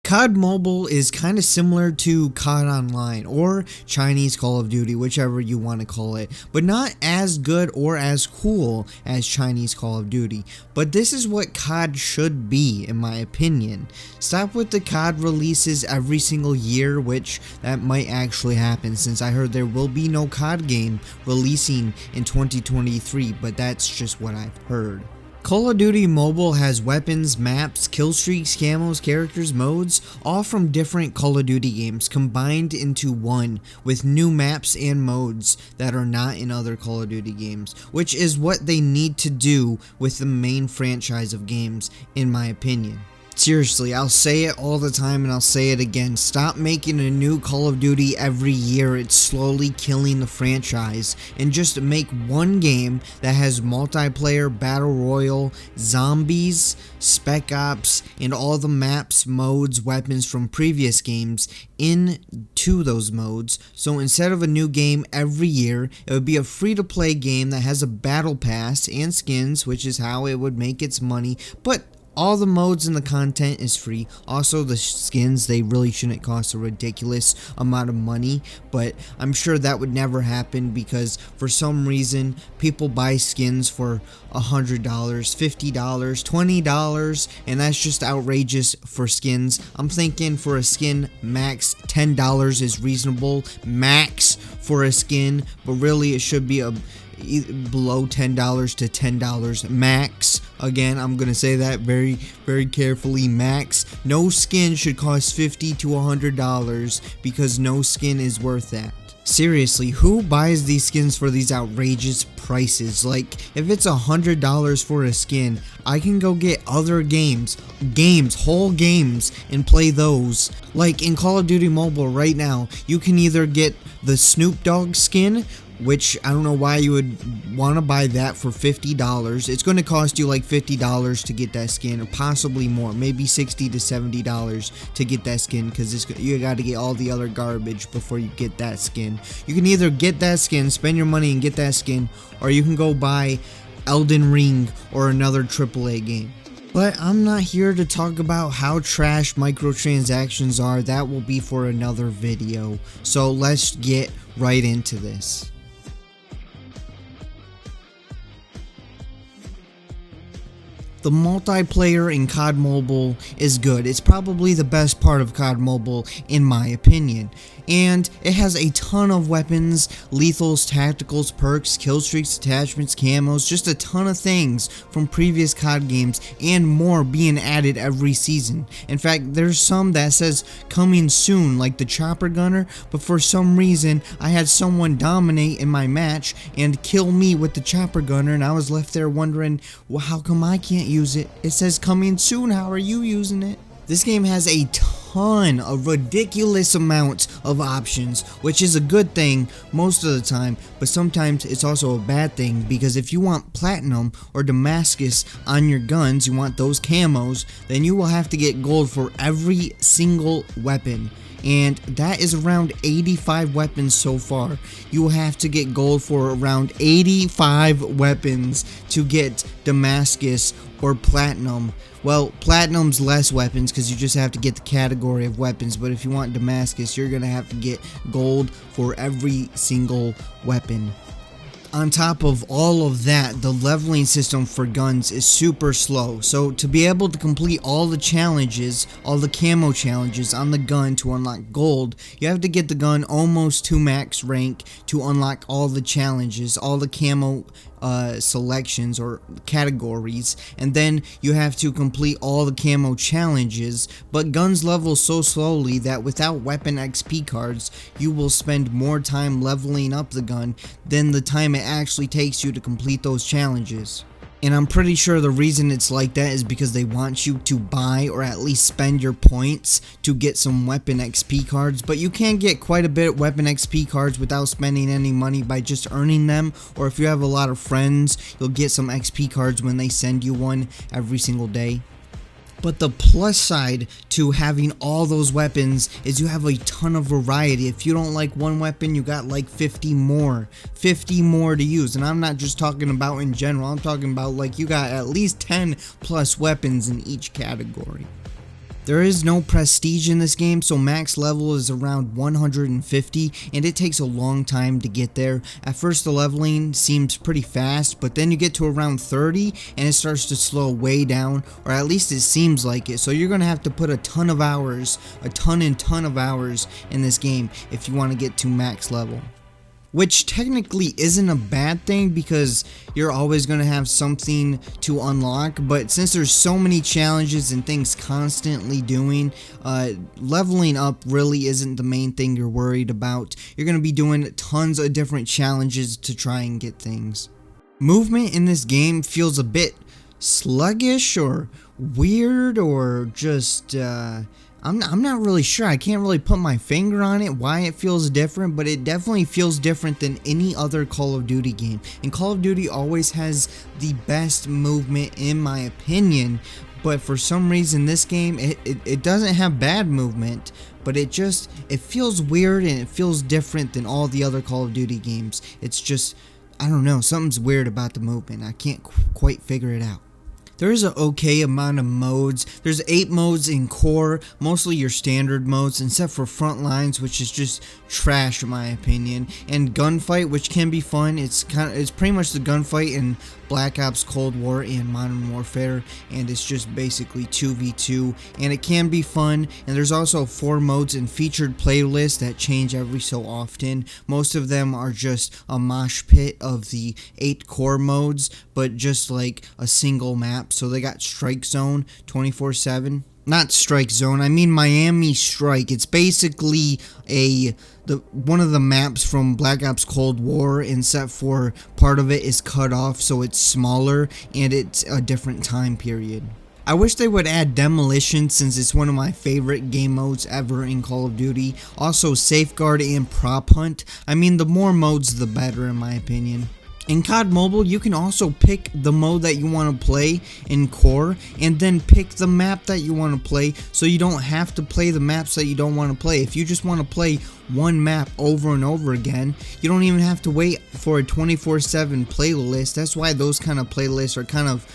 COD Mobile is kind of similar to COD Online or Chinese Call of Duty, whichever you want to call it, but not as good or as cool as Chinese Call of Duty. But this is what COD should be, in my opinion. Stop with the COD releases every single year, which that might actually happen since I heard there will be no COD game releasing in 2023, but that's just what I've heard. Call of Duty Mobile has weapons, maps, kill streaks, camos, characters, modes, all from different Call of Duty games combined into one with new maps and modes that are not in other Call of Duty games, which is what they need to do with the main franchise of games, in my opinion. Seriously, I'll say it all the time and I'll say it again. Stop making a new Call of Duty every year. It's slowly killing the franchise. And just make one game that has multiplayer, battle royale, zombies, spec ops, and all the maps, modes, weapons from previous games into those modes. So instead of a new game every year, it would be a free-to-play game that has a battle pass and skins, which is how it would make its money. But all the modes and the content is free. Also, the skins, they really shouldn't cost a ridiculous amount of money, but I'm sure that would never happen because for some reason people buy skins for $100, $50, $20, and that's just outrageous for skins. I'm thinking for a skin, max $10 is reasonable, max for a skin, but really it should be below $10 to $10 max. Again, I'm gonna say that very carefully, max. No skin should cost $50 to $100 because no skin is worth that. Seriously, who buys these skins for these outrageous prices? Like, if it's $100 for a skin, I can go get other whole games, and play those. Like in Call of Duty Mobile right now, you can either get the Snoop Dogg skin, which I don't know why you would want to buy that for $50. It's going to cost you like $50 to get that skin, or possibly more, maybe $60 to $70 to get that skin, because you got to get all the other garbage before you get that skin. You can either get that skin, spend your money and get that skin, or you can go buy Elden Ring or another AAA game. But I'm not here to talk about how trash microtransactions are. That will be for another video. So let's get right into this. The multiplayer in COD Mobile is good. It's probably the best part of COD Mobile in my opinion. And it has a ton of weapons, lethals, tacticals, perks, kill streaks, attachments, camos, just a ton of things from previous COD games and more being added every season. In fact, there's some that says coming soon, like the chopper gunner, but for some reason I had someone dominate in my match and kill me with the chopper gunner, and I was left there wondering, well, how come I can't use it? It says coming soon, how are you using it? This game has a ton of ridiculous amounts of options, which is a good thing most of the time, but sometimes it's also a bad thing, because if you want platinum or Damascus on your guns, you want those camos, then you will have to get gold for every single weapon. And that is around 85 weapons so far. You will have to get gold for around 85 weapons to get Damascus or platinum. Well, platinum's less weapons because you just have to get the category of weapons, but if you want Damascus, you're gonna have to get gold for every single weapon. On top of all of that, the leveling system for guns is super slow, so to be able to complete all the challenges, all the camo challenges on the gun to unlock gold, you have to get the gun almost to max rank to unlock all the challenges, all the camo selections or categories, and then you have to complete all the camo challenges. But guns level so slowly that without weapon XP cards, you will spend more time leveling up the gun than the time it actually takes you to complete those challenges. And I'm pretty sure the reason it's like that is because they want you to buy or at least spend your points to get some weapon XP cards, but you can get quite a bit of weapon XP cards without spending any money by just earning them, or if you have a lot of friends, you'll get some XP cards when they send you one every single day. But the plus side to having all those weapons is you have a ton of variety. If you don't like one weapon, you got like 50 more to use. And I'm not just talking about in general, I'm talking about like you got at least 10 plus weapons in each category. There is no prestige in this game, so max level is around 150 and it takes a long time to get there. At first the leveling seems pretty fast, but then you get to around 30 and it starts to slow way down, or at least it seems like it. So you're going to have to put a ton of hours, a ton of hours in this game if you want to get to max level. Which technically isn't a bad thing because you're always going to have something to unlock, but since there's so many challenges and things constantly doing, leveling up really isn't the main thing you're worried about. You're going to be doing tons of different challenges to try and get things. Movement in this game feels a bit sluggish or weird, or just I'm not really sure. I can't really put my finger on it why it feels different, but it definitely feels different than any other Call of Duty game. And Call of Duty always has the best movement in my opinion, but for some reason this game it doesn't have bad movement, but it feels weird and it feels different than all the other Call of Duty games. It's just, I don't know, something's weird about the movement. I can't quite figure it out. There is an okay amount of modes. There's 8 modes in core, mostly your standard modes, except for front lines, which is just trash in my opinion, and gunfight, which can be fun. It's pretty much the gunfight in Black Ops Cold War and Modern Warfare, and it's just basically 2v2, and it can be fun. And there's also 4 modes and featured playlists that change every so often. Most of them are just a mosh pit of the 8 core modes, but just like a single map. So they got Strike Zone 24/7. Not Strike Zone, I mean Miami Strike. It's basically one of the maps from Black Ops Cold War, except for part of it is cut off, so it's smaller and it's a different time period. I wish they would add Demolition, since it's one of my favorite game modes ever in Call of Duty. Also Safeguard and Prop Hunt. I mean, the more modes the better in my opinion. In COD Mobile, you can also pick the mode that you want to play in core, and then pick the map that you want to play, so you don't have to play the maps that you don't want to play. If you just want to play one map over and over again, you don't even have to wait for a 24/7 playlist. That's why those kind of playlists are kind of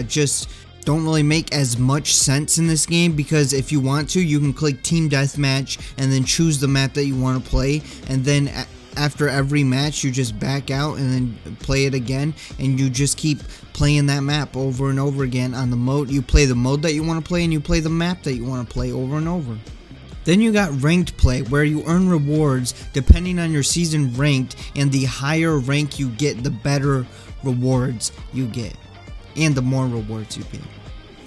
just don't really make as much sense in this game, because if you want to, you can click Team Deathmatch and then choose the map that you want to play, and then after every match you just back out and then play it again, and you just keep playing that map over and over again on the mode. You play the mode that you want to play, and you play the map that you want to play over and over. Then you got ranked play, where you earn rewards depending on your season ranked, and the higher rank you get, the better rewards you get, and the more rewards you get.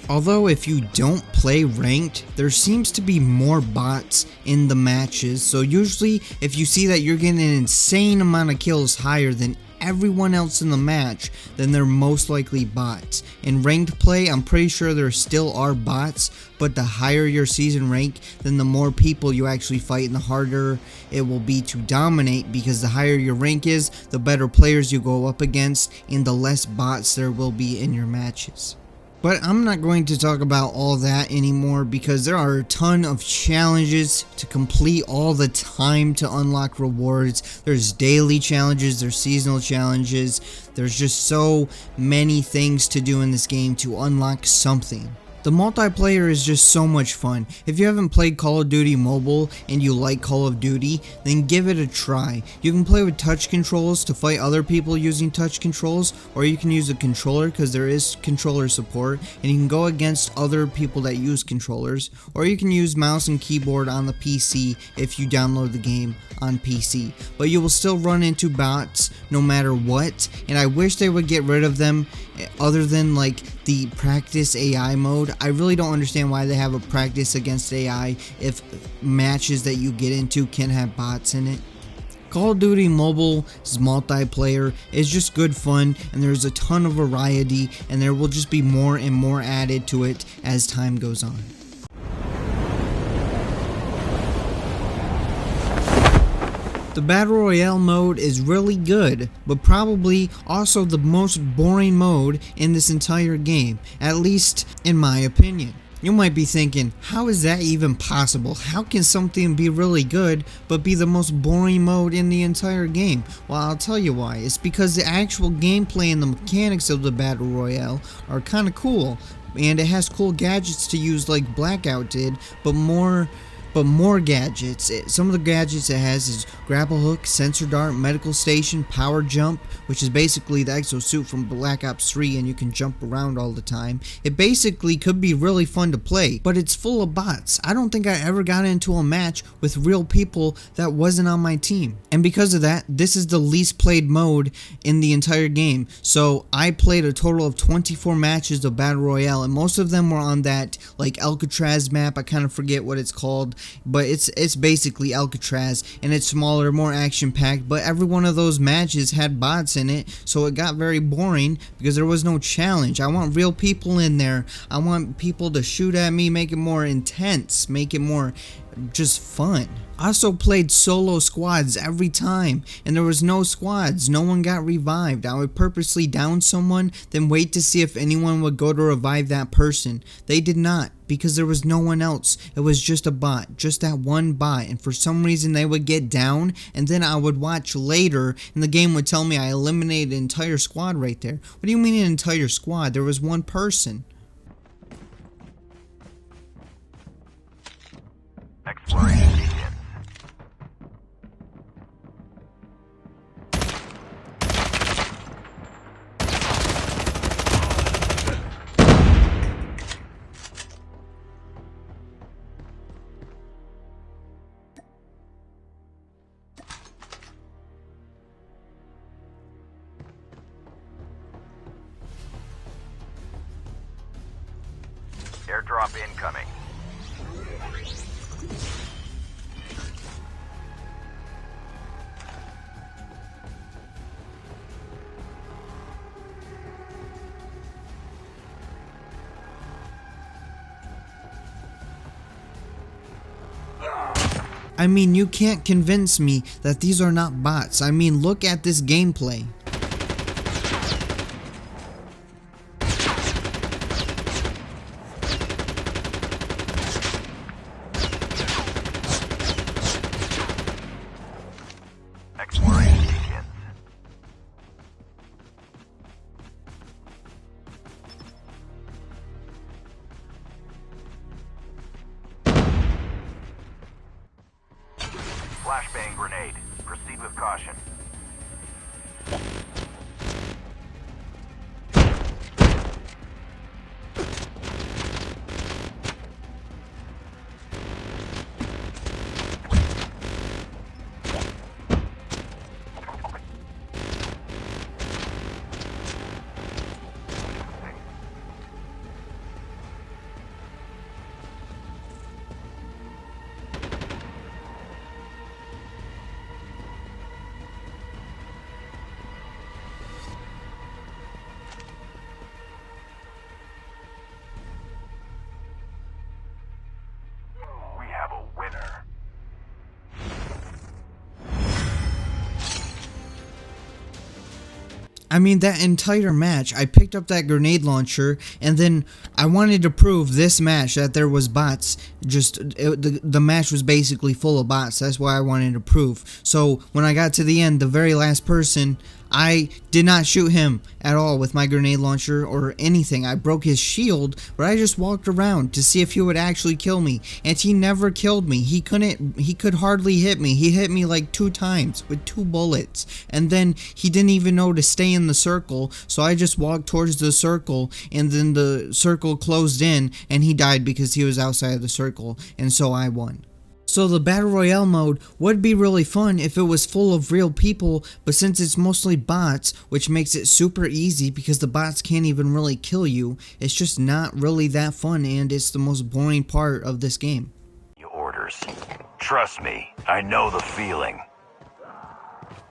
Although if you don't play ranked, there seems to be more bots in the matches, so usually if you see that you're getting an insane amount of kills higher than everyone else in the match, then they're most likely bots. In ranked play, I'm pretty sure there still are bots, but the higher your season rank, then the more people you actually fight and the harder it will be to dominate, because the higher your rank is, the better players you go up against and the less bots there will be in your matches. But I'm not going to talk about all that anymore, because there are a ton of challenges to complete all the time to unlock rewards. There's daily challenges, there's seasonal challenges, there's just so many things to do in this game to unlock something. The multiplayer is just so much fun. If you haven't played Call of Duty Mobile and you like Call of Duty, then give it a try. You can play with touch controls to fight other people using touch controls, or you can use a controller because there is controller support, and you can go against other people that use controllers, or you can use mouse and keyboard on the PC if you download the game on PC. But you will still run into bots no matter what, and I wish they would get rid of them, other than like the practice AI mode. I really don't understand why they have a practice against AI if matches that you get into can have bots in it. Call of Duty Mobile's multiplayer is just good fun, and there's a ton of variety, and there will just be more and more added to it as time goes on. The Battle Royale mode is really good, but probably also the most boring mode in this entire game, at least in my opinion. You might be thinking, how is that even possible? How can something be really good but be the most boring mode in the entire game? Well, I'll tell you why. It's because the actual gameplay and the mechanics of the Battle Royale are kind of cool. and it has cool gadgets to use like Blackout did, but more gadgets. Some of the gadgets it has is grapple hook, sensor dart, medical station, power jump, which is basically the exosuit from Black Ops 3, and you can jump around all the time. It basically could be really fun to play, but it's full of bots. I don't think I ever got into a match with real people that wasn't on my team. And because of that, this is the least played mode in the entire game. So I played a total of 24 matches of Battle Royale, and most of them were on that like Alcatraz map. I kind of forget what it's called, but it's basically Alcatraz, and it's smaller, more action packed, but every one of those matches had bots in it, so it got very boring because there was no challenge. I want real people in there. I want people to shoot at me, make it more intense, make it more just fun. I also played solo squads every time, and there was no squads. No one got revived. I would purposely down someone, then wait to see if anyone would go to revive that person. They did not, because there was no one else. It was just a bot, just that one bot, and for some reason they would get down, and then I would watch later, and the game would tell me I eliminated an entire squad right there. What do you mean an entire squad? There was one person. Exploration begins. Airdrop incoming. I mean, you can't convince me that these are not bots. I mean, look at this gameplay. Exploration begins. Flashbang grenade. Proceed with caution. We have a winner. I mean, that entire match, I picked up that grenade launcher, and then I wanted to prove this match that there was bots. The match was basically full of bots. That's why I wanted to prove. So when I got to the end, the very last person, I did not shoot him at all with my grenade launcher or anything. I broke his shield, but I just walked around to see if he would actually kill me, and he never killed me. He could hardly hit me. He hit me like 2 times with 2 bullets, and then he didn't even know to stay in the circle, so I just walked towards the circle, and then the circle closed in, and he died because he was outside of the circle, and so I won. So the Battle Royale mode would be really fun if it was full of real people, but since it's mostly bots, which makes it super easy because the bots can't even really kill you, it's just not really that fun, and it's the most boring part of this game. Your orders. Trust me, I know the feeling.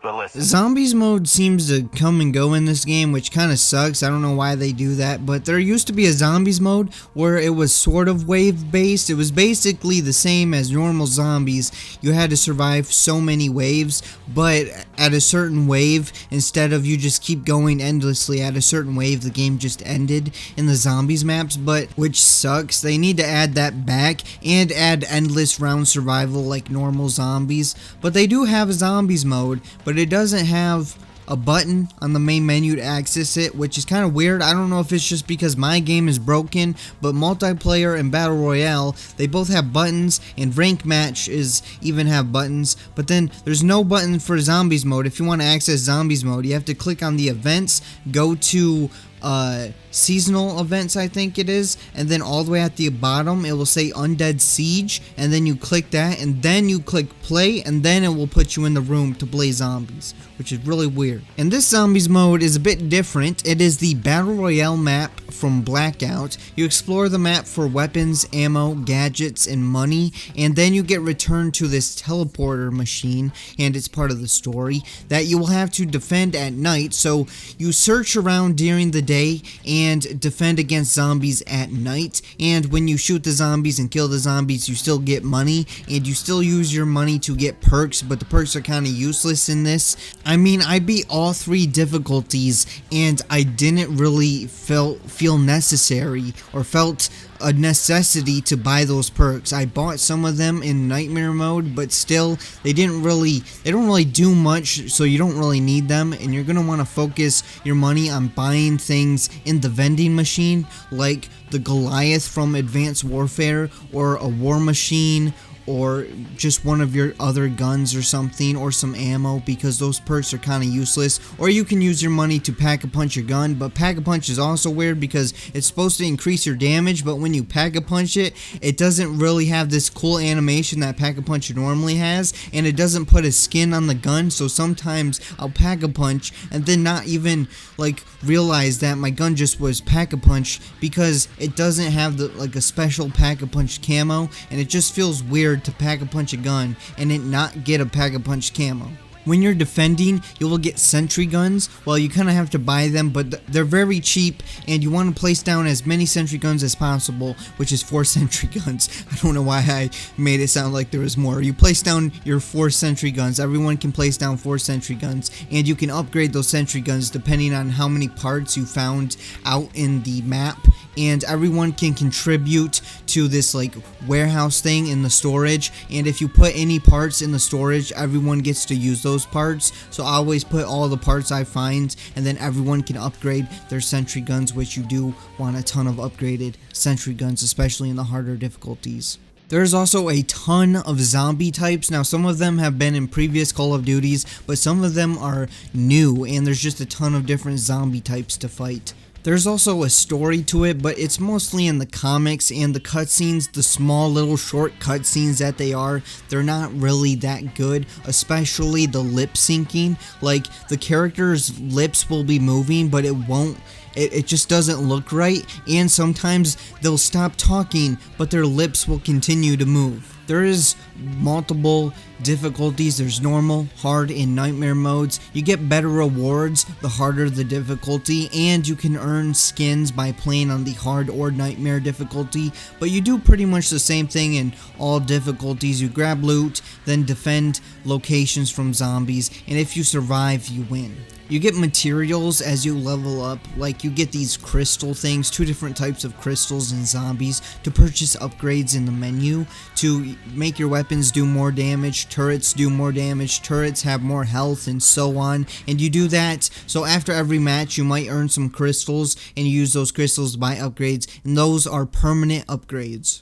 But listen. Zombies mode seems to come and go in this game, which kind of sucks. I don't know why they do that, but there used to be a zombies mode where it was sort of wave based. It was basically the same as normal zombies. You had to survive so many waves, but at a certain wave, instead of you just keep going endlessly at a certain wave, the game just ended in the zombies maps, but which sucks. They need to add that back and add endless round survival like normal zombies. But they do have a zombies mode, but it doesn't have a button on the main menu to access it, which is kind of weird. I don't know if it's just because my game is broken, but multiplayer and Battle Royale, they both have buttons, and rank matches even have buttons, but then there's no button for zombies mode. If you want to access zombies mode, you have to click on the events, go to seasonal events, I think it is, and then all the way at the bottom it will say Undead Siege, and then you click that, and then you click play, and then it will put you in the room to play zombies, which is really weird. And this zombies mode is a bit different. It is the Battle Royale map from Blackout. You explore the map for weapons, ammo, gadgets, and money, and then you get returned to this teleporter machine, and it's part of the story that you will have to defend at night. So you search around during the day and defend against zombies at night, and when you shoot the zombies and kill the zombies, you still get money, and you still use your money to get perks, but the perks are kind of useless in this. I mean, I beat all 3 difficulties, and I didn't really feel necessary or felt a necessity to buy those perks. I bought some of them in nightmare mode, but still they don't really do much, so you don't really need them, and you're gonna want to focus your money on buying things in the vending machine, like the Goliath from Advanced Warfare, or a war machine, or just one of your other guns or something, or some ammo, because those perks are kind of useless. Or you can use your money to pack-a-punch your gun, but pack-a-punch is also weird because it's supposed to increase your damage, but when you pack-a-punch it, it doesn't really have this cool animation that pack-a-punch normally has, and it doesn't put a skin on the gun, so sometimes I'll pack-a-punch and then not even like realize that my gun just was pack-a-punch because it doesn't have a special pack-a-punch camo, and it just feels weird to pack-a-punch a gun and it not get a pack-a-punch camo. When you're defending, you will get sentry guns. Well, you kind of have to buy them, but they're very cheap, and you want to place down as many sentry guns as possible, which is 4 sentry guns. I don't know why I made it sound like there was more. You place down your 4 sentry guns. Everyone can place down 4 sentry guns, and you can upgrade those sentry guns depending on how many parts you found out in the map, and everyone can contribute to this like warehouse thing in the storage, and if you put any parts in the storage, everyone gets to use those parts. So I always put all the parts I find, and then everyone can upgrade their sentry guns, which you do want a ton of upgraded sentry guns, especially in the harder difficulties. There's also a ton of zombie types. Now, some of them have been in previous Call of Duties, but some of them are new, and there's just a ton of different zombie types to fight. There's also a story to it, but it's mostly in the comics, and the cutscenes, the small little short cutscenes that they are, they're not really that good, especially the lip syncing. Like, the characters' lips will be moving, but it won't. It just doesn't look right, and sometimes they'll stop talking, but their lips will continue to move. There is multiple difficulties. There's normal, hard, and nightmare modes. You get better rewards the harder the difficulty, and you can earn skins by playing on the hard or nightmare difficulty, but you do pretty much the same thing in all difficulties. You grab loot, then defend locations from zombies, and if you survive, you win. You get materials as you level up, like you get these crystal things, 2 different types of crystals in zombies, to purchase upgrades in the menu, to make your weapons do more damage, turrets do more damage, turrets have more health, and so on, and you do that, so after every match you might earn some crystals, and you use those crystals to buy upgrades, and those are permanent upgrades.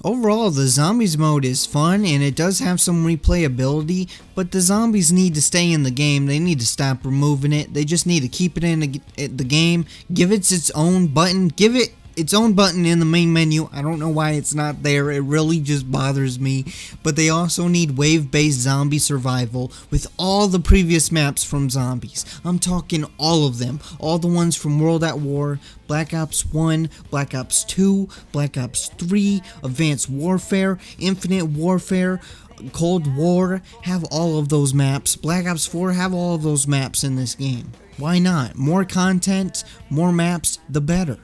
Overall, the zombies mode is fun, and it does have some replayability, but the zombies need to stay in the game. They need to stop removing it. They just need to keep it in the game, give it its own button, give it its own button in the main menu. I don't know why it's not there. It really just bothers me. But they also need wave-based zombie survival with all the previous maps from zombies. I'm talking all of them. All the ones from World at War, Black Ops 1, Black Ops 2, Black Ops 3, Advanced Warfare, Infinite Warfare, Cold War. Have all of those maps. Black Ops 4, have all of those maps in this game. Why not? More content, more maps, the better.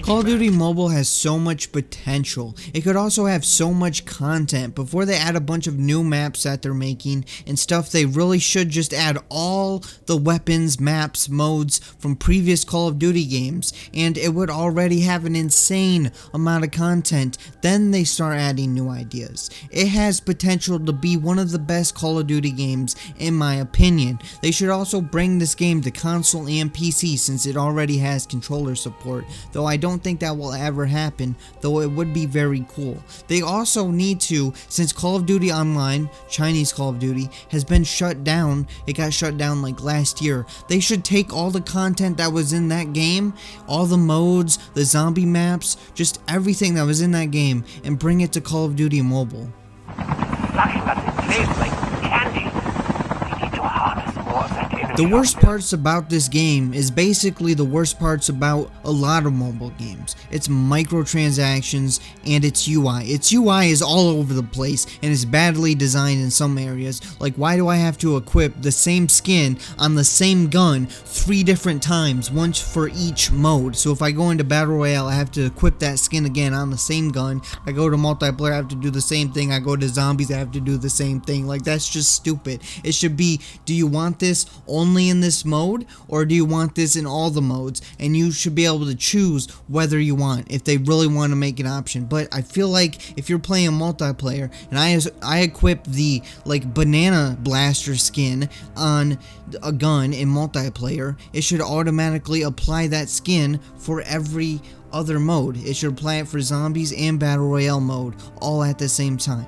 Call of Duty Mobile has so much potential. It could also have so much content before they add a bunch of new maps that they're making and stuff. They really should just add all the weapons, maps, modes from previous Call of Duty games, and it would already have an insane amount of content. Then they start adding new ideas. It has potential to be one of the best Call of Duty games in my opinion. They should also bring this game to console and PC since it already has controller support, though I don't think that will ever happen, though it would be very cool. They also need to, since Call of Duty Online, Chinese Call of Duty, has been shut down, it got shut down like last year, they should take all the content that was in that game, all the modes, the zombie maps, just everything that was in that game, and bring it to Call of Duty Mobile. Nothing doesn't taste like candy. We need to harness more of that energy. The worst parts about this game is basically the worst parts about a lot of mobile games. It's microtransactions and its UI. Its UI is all over the place and is badly designed in some areas. Like, why do I have to equip the same skin on the same gun 3 different times, once for each mode? So if I go into Battle Royale, I have to equip that skin again on the same gun. I go to multiplayer, I have to do the same thing. I go to zombies, I have to do the same thing. Like, that's just stupid. It should be, do you want this only in this mode, or do you want this in all the modes? And you should be able to choose whether you want, if they really want to make an option. But I feel like if you're playing multiplayer and I equip the like banana blaster skin on a gun in multiplayer, it should automatically apply that skin for every other mode. It should apply it for zombies and battle royale mode all at the same time.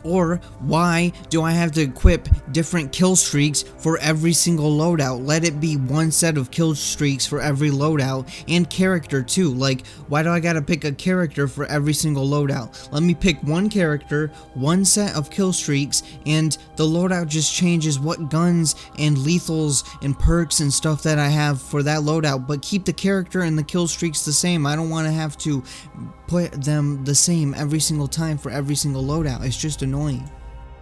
Or why do I have to equip different kill streaks for every single loadout? Let it be one set of kill streaks for every loadout, and character too. Like, why do I gotta pick a character for every single loadout? Let me pick one character, one set of kill streaks, and the loadout just changes what guns and lethals and perks and stuff that I have for that loadout, but keep the character and the kill streaks the same. I don't want to have to put them the same every single time for every single loadout. It's just annoying.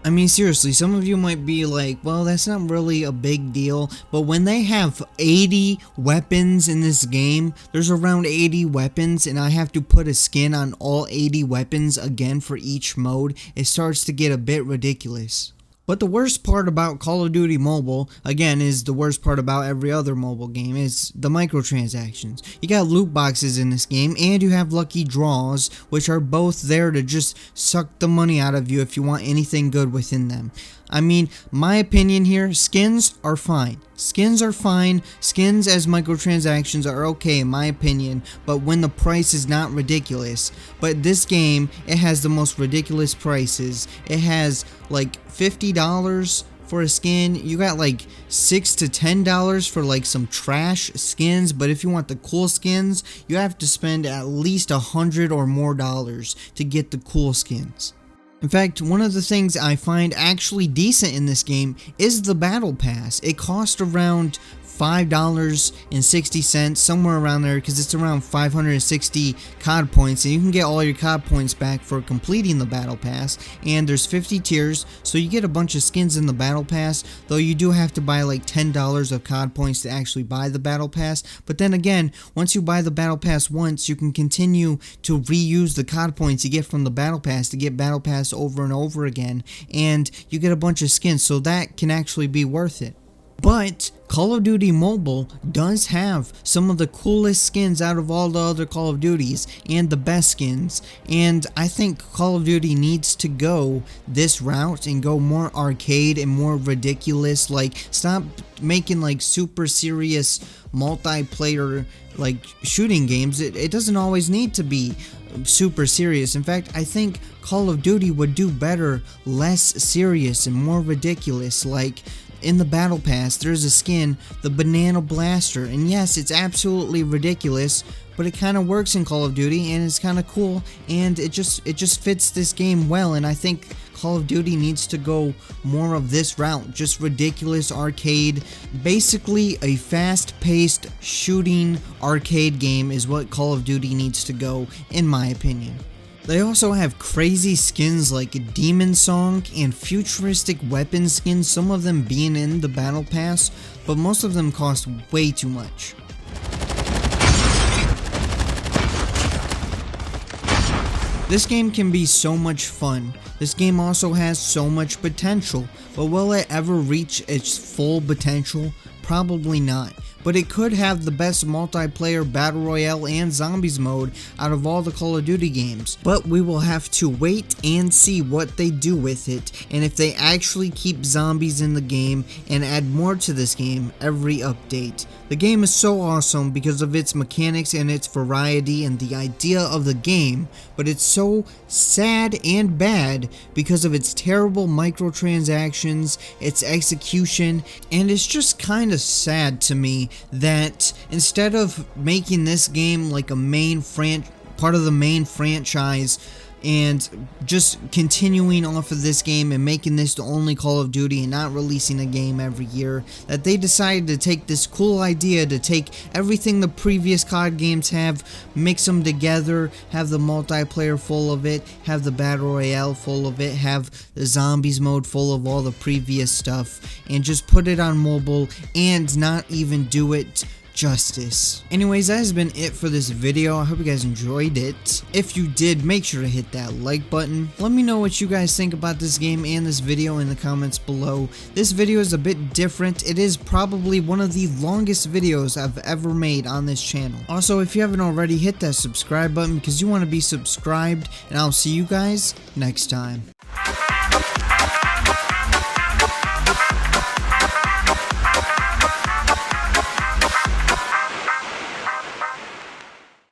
I mean, seriously, some of you might be like, well, that's not really a big deal, but when they have 80 weapons in this game, there's around 80 weapons, and I have to put a skin on all 80 weapons again for each mode, it starts to get a bit ridiculous. But the worst part about Call of Duty Mobile, again, is the worst part about every other mobile game, is the microtransactions. You got loot boxes in this game, and you have lucky draws, which are both there to just suck the money out of you if you want anything good within them. I mean, my opinion here, skins are fine. Skins are fine. Skins as microtransactions are okay in my opinion, but when the price is not ridiculous. But this game, it has the most ridiculous prices. It has like $50 for a skin. You got like $6 to $10 for like some trash skins, but if you want the cool skins, you have to spend at least $100 or more to get the cool skins. In fact, one of the things I find actually decent in this game is the Battle Pass. It costs around $5.60, somewhere around there, because it's around 560 COD points, and you can get all your COD points back for completing the Battle Pass, and there's 50 tiers, so you get a bunch of skins in the Battle Pass, though you do have to buy like $10 of COD points to actually buy the Battle Pass. But then again, once you buy the Battle Pass once, you can continue to reuse the COD points you get from the Battle Pass to get Battle Pass over and over again, and you get a bunch of skins, so that can actually be worth it. But Call of Duty Mobile does have some of the coolest skins out of all the other Call of Duties, and the best skins, and I think Call of Duty needs to go this route and go more arcade and more ridiculous. Like, stop making like super serious multiplayer like shooting games. It doesn't always need to be super serious. In fact, I think Call of Duty would do better less serious and more ridiculous. Like, in the Battle Pass, there's a skin, the Banana Blaster, and yes, it's absolutely ridiculous, but it kind of works in Call of Duty, and it's kind of cool, and it just fits this game well, and I think Call of Duty needs to go more of this route, just ridiculous arcade. Basically, a fast-paced shooting arcade game is what Call of Duty needs to go, in my opinion. They also have crazy skins like Demon Song and futuristic weapon skins, some of them being in the Battle Pass, but most of them cost way too much. This game can be so much fun. This game also has so much potential, but will it ever reach its full potential? Probably not. But it could have the best multiplayer battle royale and zombies mode out of all the Call of Duty games. But we will have to wait and see what they do with it, and if they actually keep zombies in the game and add more to this game every update. The game is so awesome because of its mechanics and its variety and the idea of the game, but it's so sad and bad because of its terrible microtransactions, its execution, and it's just kind of sad to me that instead of making this game like a part of the main franchise and just continuing off of this game and making this the only Call of Duty and not releasing a game every year, that they decided to take this cool idea to take everything the previous COD games have, mix them together, have the multiplayer full of it, have the battle royale full of it, have the zombies mode full of all the previous stuff, and just put it on mobile and not even do it justice. Anyways, that has been it for this video. I hope you guys enjoyed it. If you did, make sure to hit that like button. Let me know what you guys think about this game and this video in the comments below. This video is a bit different. It is probably one of the longest videos I've ever made on this channel. Also, if you haven't already, hit that subscribe button because you want to be subscribed, and I'll see you guys next time.